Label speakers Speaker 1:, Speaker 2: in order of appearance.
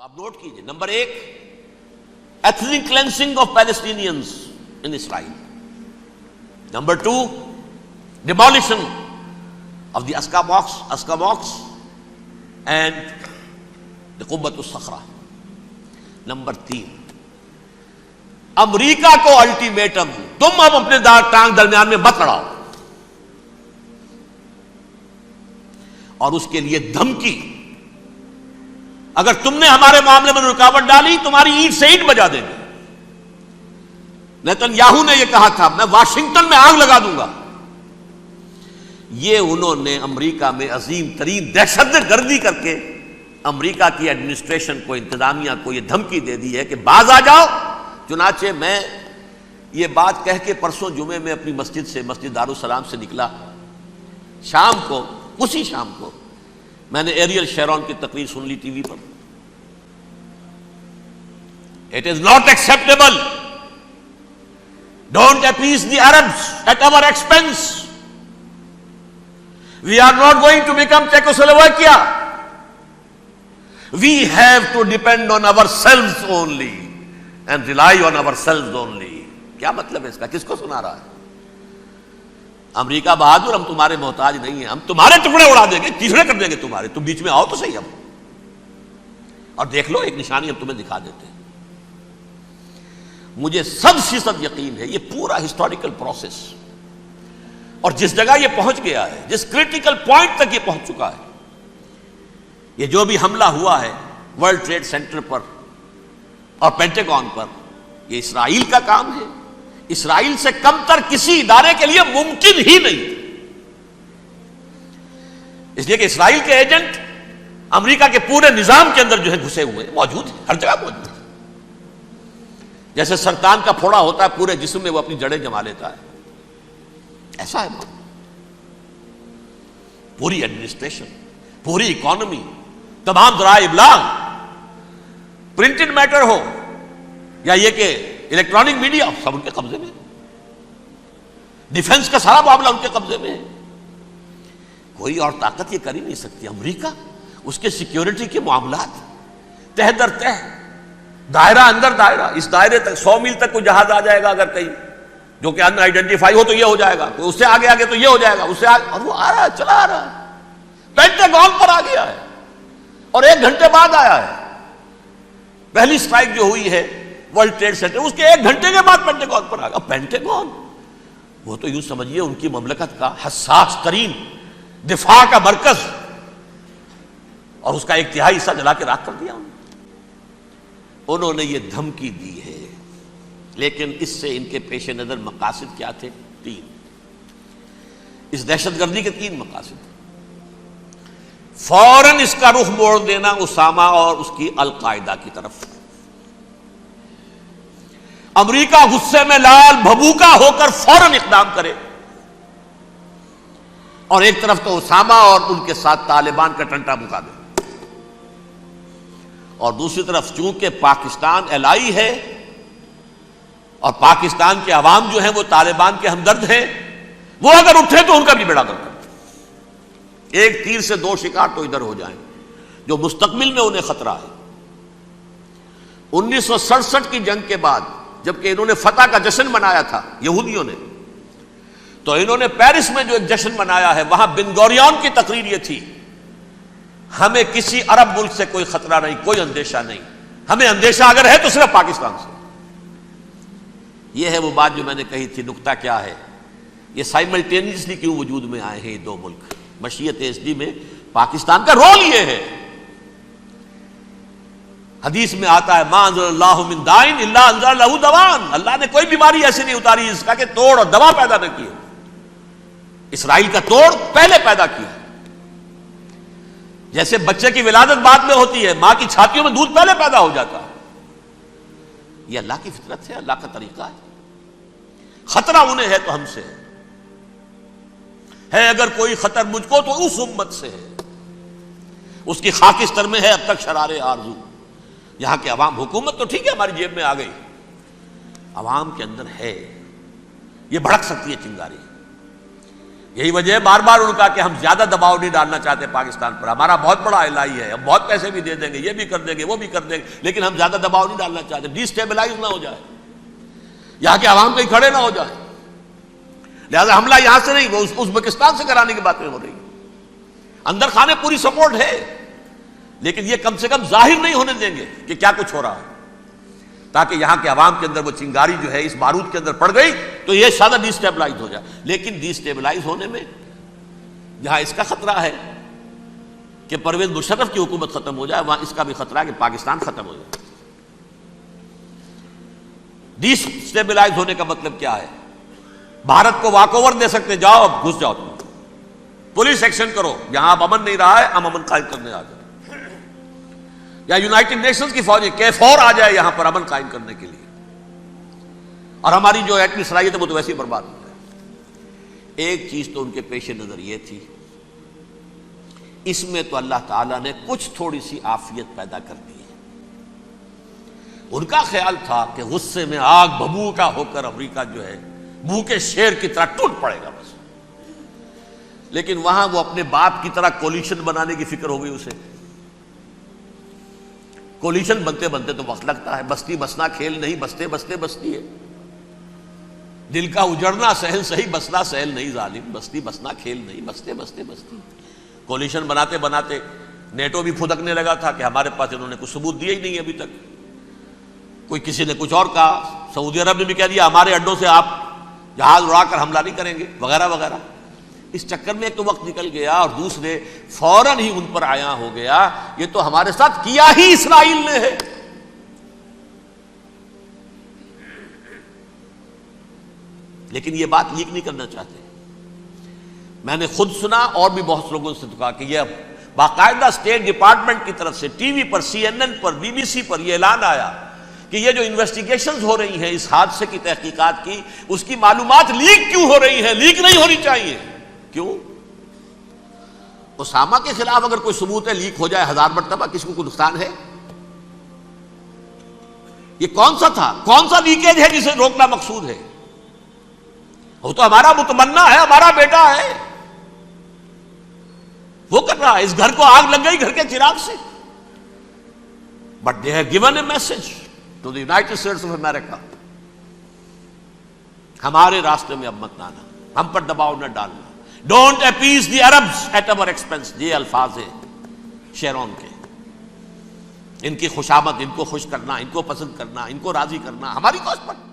Speaker 1: آپ نوٹ کیجئے، number 1 ethnic cleansing of Palestinians in Israel. Number 2 demolition of the Asca and the Qubbat al-Sakhra. Number 3 امریکہ کو ultimatum, تم اب اپنے ٹانگ درمیان میں مت لڑاؤ، اور اس کے لیے دھمکی، اگر تم نے ہمارے معاملے میں رکاوٹ ڈالی تمہاری اینٹ سے اینٹ بجا دیں گے. نیتن یاہو نے یہ کہا تھا میں واشنگٹن میں آگ لگا دوں گا. یہ انہوں نے امریکہ میں عظیم ترین دہشت گردی کر کے امریکہ کی ایڈمنسٹریشن کو، انتظامیہ کو یہ دھمکی دے دی ہے کہ باز آ جاؤ. چنانچہ میں یہ بات کہہ کے پرسوں جمعے میں اپنی مسجد دارالسلام سے نکلا، شام کو، اسی شام کو میں نے ایریل شیرون کی تقریر سن لی T V per. It is not acceptable. Don't appease the Arabs at our expense. We are not going to become Czechoslovakia. We have to depend on ourselves only and rely on ourselves only. کیا مطلب ہے اس کا؟ کس کو سنا رہا ہے؟ امریکہ بہادر، ہم تمہارے محتاج نہیں ہیں، ہم تمہارے ٹکڑے اڑا دیں گے، ٹکڑے کر دیں گے تمہارے، تم بیچ میں آؤ تو صحیح. اب اور دیکھ لو ایک نشانی ہم تمہیں دکھا دیتے ہیں. مجھے 100% یقین ہے یہ پورا ہسٹوریکل پروسیس، اور جس جگہ یہ پہنچ گیا ہے، جس کریٹیکل پوائنٹ تک یہ پہنچ چکا ہے، یہ جو بھی حملہ ہوا ہے ورلڈ ٹریڈ سینٹر پر اور پینٹاگون پر، یہ اسرائیل کا کام ہے. اسرائیل سے کم تر کسی ادارے کے لیے ممکن ہی نہیں، اس لیے کہ اسرائیل کے ایجنٹ امریکہ کے پورے نظام کے اندر جو ہے گھسے ہوئے موجود ہیں، ہر جگہ موجود ہیں. جیسے سرطان کا پھوڑا ہوتا ہے پورے جسم میں وہ اپنی جڑیں جما لیتا ہے، ایسا ہے پوری ایڈمنسٹریشن، پوری اکانومی، تمام ذرائع ابلاغ، پرنٹڈ میٹر ہو یا یہ کہ الیکٹرانک میڈیا، سب ان کے قبضے میں. ڈیفنس کا سارا معاملہ ان کے قبضے میں ہے. کوئی اور طاقت یہ کر ہی نہیں سکتی. امریکہ، اس کے سیکیورٹی کے معاملات تہ در تہ، دائرہ اندر دائرہ، اس دائرے تک 100 میل تک کوئی جہاز آ جائے گا اگر کہیں جو کہ ان آئیڈینٹیفائی ہو تو یہ ہو جائے گا، کوئی اس سے آگے آگے تو یہ ہو جائے گا، اس سے آگے، اور وہ آ رہا ہے، چلا آ رہا ہے. پینٹاگون پر آ گیا ہے اور 1 گھنٹے بعد آیا ہے. پہلی اسٹرائک جو ہوئی ہے ورلڈ ٹریڈ سینٹر، اس کے 1 گھنٹے کے بعد پینٹاگون پر آ گیا. پینٹاگون وہ تو یوں سمجھیے ان کی مملکت کا حساس ترین دفاع کا مرکز، اور اس کا 1/3 حصہ جلا کے راکھ کر دیا انہوں نے. یہ دھمکی دی ہے، لیکن اس سے ان کے پیش نظر مقاصد کیا تھے؟ 3. اس دہشت گردی کے 3 مقاصد. فوراً اس کا رخ موڑ دینا اسامہ اور اس کی القاعدہ کی طرف. امریکہ غصے میں لال بھبوکا ہو کر فوراً اقدام کرے، اور ایک طرف تو اسامہ اور ان کے ساتھ طالبان کا ٹنٹا مکا دے، اور دوسری طرف چونکہ پاکستان الائی ہے اور پاکستان کے عوام جو ہیں وہ طالبان کے ہمدرد ہیں، وہ اگر اٹھے تو ان کا بھی بیڑا گرک. ایک تیر سے 2 شکار تو ادھر ہو جائیں، جو مستقبل میں انہیں خطرہ ہے. 1967 کی جنگ کے بعد جبکہ انہوں نے فتح کا جشن منایا تھا یہودیوں نے، تو انہوں نے پیرس میں جو ایک جشن منایا ہے، وہاں بن گوریون کی تقریر یہ تھی، ہمیں کسی عرب ملک سے کوئی خطرہ نہیں، کوئی اندیشہ نہیں، ہمیں اندیشہ اگر ہے تو صرف پاکستان سے. یہ ہے وہ بات جو میں نے کہی تھی. نکتہ کیا ہے؟ یہ سائملٹینیسلی کیوں وجود میں آئے ہیں یہ 2 ملک؟ مشیت ایسڈی میں پاکستان کا رول یہ ہے. حدیث میں آتا ہے ما انزل اللہ من دائن الا انزل لہ دوان، اللہ نے کوئی بیماری ایسی نہیں اتاری جس کا کہ توڑ اور دوا پیدا نہ کیے. اسرائیل کا توڑ پہلے پیدا کیا. جیسے بچے کی ولادت بعد میں ہوتی ہے، ماں کی چھاتیوں میں دودھ پہلے پیدا ہو جاتا ہے. یہ اللہ کی فطرت ہے، اللہ کا طریقہ ہے. خطرہ انہیں ہے تو ہم سے ہے اگر کوئی خطر مجھ کو تو اس امت سے ہے. اس کی خاکستر میں ہے اب تک شرار آرزو. یہاں کے عوام، حکومت تو ٹھیک ہے ہماری جیب میں آ گئی، عوام کے اندر ہے، یہ بھڑک سکتی ہے چنگاری. یہی وجہ ہے بار بار ان کا کہ ہم زیادہ دباؤ نہیں ڈالنا چاہتے پاکستان پر. ہمارا بہت بڑا الہی ہے, ہم بہت پیسے بھی دے دیں گے, یہ بھی کر دیں گے, وہ بھی کر دیں گے, لیکن ہم زیادہ دباؤ نہیں ڈالنا چاہتے, ڈی اسٹیبلائز نہ ہو جائے, یہاں کے عوام کہیں کھڑے نہ ہو جائے. لہذا حملہ یہاں سے نہیں, وہ ازبکستان سے کرانے کی باتیں ہو رہی ہیں. اندر خانے پوری سپورٹ ہے, لیکن یہ کم سے کم ظاہر نہیں ہونے دیں گے کہ کیا کچھ ہو رہا ہے, تاکہ یہاں کے عوام کے اندر وہ چنگاری جو ہے اس بارود کے اندر پڑ گئی تو یہ شاید ڈی اسٹیبلائز ہو جائے. لیکن ڈی اسٹیبلائز ہونے میں جہاں اس کا خطرہ ہے کہ پرویز مشرف کی حکومت ختم ہو جائے, وہاں اس کا بھی خطرہ ہے کہ پاکستان ختم ہو جائے. ڈی اسٹیبلائز ہونے کا مطلب کیا ہے؟ بھارت کو واک اوور دے سکتے, جاؤ اب گھس جاؤ, تم پولیس ایکشن کرو, یہاں اب امن نہیں رہا ہے, ہم امن قائم کرنے آ جائیں. یا یونائٹڈ نیشنز کی فوجیں KFOR آ جائے یہاں پر امن قائم کرنے کے لیے, اور ہماری جو ایٹمی صلاحیت ہے وہ تو ویسے ہی برباد ہو جائے. ایک چیز تو ان کے پیش نظر یہ تھی, اس میں تو اللہ تعالیٰ نے کچھ تھوڑی سی عافیت پیدا کر دی ہے. ان کا خیال تھا کہ غصے میں آگ ببو کا ہو کر امریکہ جو ہے بھوکے شیر کی طرح ٹوٹ پڑے گا بس, لیکن وہاں وہ اپنے باپ کی طرح کولیشن بنانے کی فکر ہو گئی اسے. کولیشن بنتے بنتے تو وقت لگتا ہے, بستی بسنا کھیل نہیں, بستے بستے بستی ہے. دل کا اجڑنا سہل صحیح, بسنا سہل نہیں ظالم, بستی بسنا کھیل نہیں, بستے بستے بستی. کولیشن بناتے بناتے نیٹو بھی پھدکنے لگا تھا کہ ہمارے پاس انہوں نے کچھ ثبوت دیا ہی نہیں ابھی تک. کوئی کسی نے کچھ اور کہا, سعودی عرب نے بھی کہہ دیا ہمارے اڈوں سے آپ جہاز اڑا کر حملہ نہیں کریں گے وغیرہ وغیرہ. اس چکر میں ایک تو وقت نکل گیا, اور دوسرے فوراً ہی ان پر آیا ہو گیا یہ تو ہمارے ساتھ کیا ہی اسرائیل نے ہے. لیکن یہ بات لیک نہیں کرنا چاہتے. میں نے خود سنا اور بھی بہت لوگوں سے کہا کہ یہ باقاعدہ اسٹیٹ ڈپارٹمنٹ کی طرف سے ٹی وی پر, CNN پر, BBC پر یہ اعلان آیا کہ یہ جو انویسٹیگیشنز ہو رہی ہیں اس حادثے کی تحقیقات کی, اس کی معلومات لیک کیوں ہو رہی ہیں, لیک نہیں ہونی چاہیے. کیوں؟ اسامہ کے خلاف اگر کوئی ثبوت ہے لیک ہو جائے 1000 مرتبہ, کسی کو کوئی نقصان ہے؟ یہ کون سا تھا, کون سا لیکیج ہے جسے روکنا مقصود ہے؟ وہ تو ہمارا متمنا ہے, ہمارا بیٹا ہے, وہ کر رہا ہے. اس گھر کو آگ لگ گئی گھر کے چراغ سے, but they have given a message to the United States of America, ہمارے راستے میں اب مت آنا, ہم پر دباؤ نہ ڈالنا. Don't appease the Arabs at our expense. یہ الفاظ ہیں شیرون کے. ان کی خوشامد, ان کو خوش کرنا, ان کو پسند کرنا, ان کو راضی کرنا ہماری کوشش پر